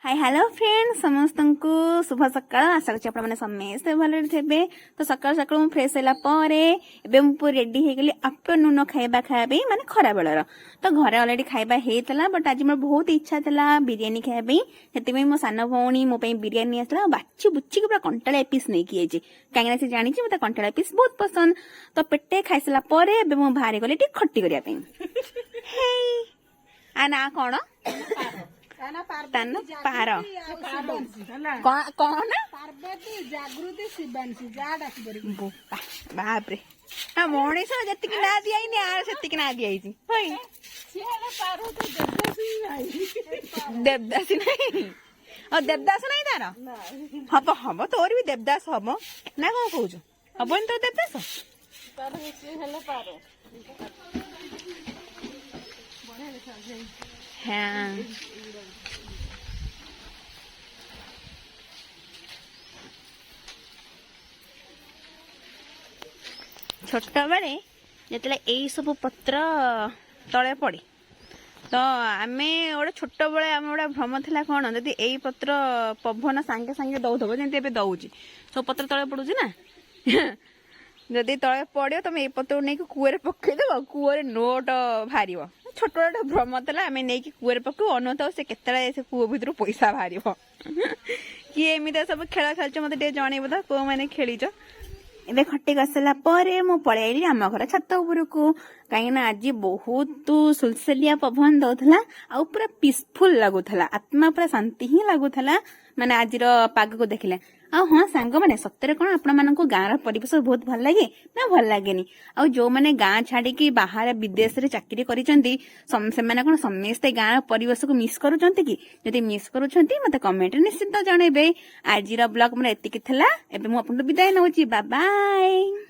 Hi hello friend समस्त को शुभ सकाळ आशा करछि आपण माने समस्त भले थे। तो सकाळ सकाळ मु फ्रेश होला परे एबे मु रेडी हे गेली आफ्टरनून खाइबा खाबे माने खरा बेलर। तो घरे ऑलरेडी खाइबा हेतला बट आज मोर बहुत इच्छा थला बिरयानी खाइबे सेति में मो सान भौणी मो पई बिरयानी आसला बाची बुच्ची के पूरा कंटाळा पीस नै की आइजे कांगना से जानि छी मते कंटाळा पीस बहुत पसंद। तो पेटे खाइसला परे एबे मु बाहर गले टी खट्टी करिया पई हे आना कोन पार कौन पार्वती जागृति शिवांशी जा डाकी बरी बाप रे मनीष जी ना दिखाई आर से ना दिखाई देवदासी नहीं और देवदास नहीं तार हम हम तोर भी देवदास हम ना कौन कौच हम तो देवदास हाँ छोट बेले जिते यही सब पत्र तले पड़े तो आम गोटे छोट बेले आम गोटे भ्रम था कौन जदि यही पत्र पवन सांगे सांगे दौथब जमी दौच सब पत्र तले पड़ू ना जदि तले पड़ो तुम ये पत्र नहीं कूअरे पकईदेव कूअरे नोट बाहर छोट छोट भ्रम था आम नहीं कूअरे पकड़ अनुथाऊ से केत कूଅ भर पैसा बाहर किए एमती सब खेल खेल मत जनइब तो कौ मैंने खेलीच एबे खट्टी गसला परे मु पळे आइली आम घर छत उपरकू कहीं आज बहुत सुलसलिया पवन दौथला आ पूरा पीसफुल लगुथला आत्मा पूरा शांति ही लगुथला माने आज पाग को देखले आ हाँ सांग माने सत्तरे कोन आपण माननको गाँर परिवेश बहुत भल लगे ना भल लागेनी आ जो माने गाँ छाड़ी की बाहर विदेश रे चाकरी करिसंती से माने कोन समस्त गाँर परिवेश को मिस करूचंती कि जदि मिस करूचंती मते कमेंट निश्चित जणेबे। आज ब्लॉग मोर एतिकी थला एबे मु आपन विदाय नउची बाय बाय।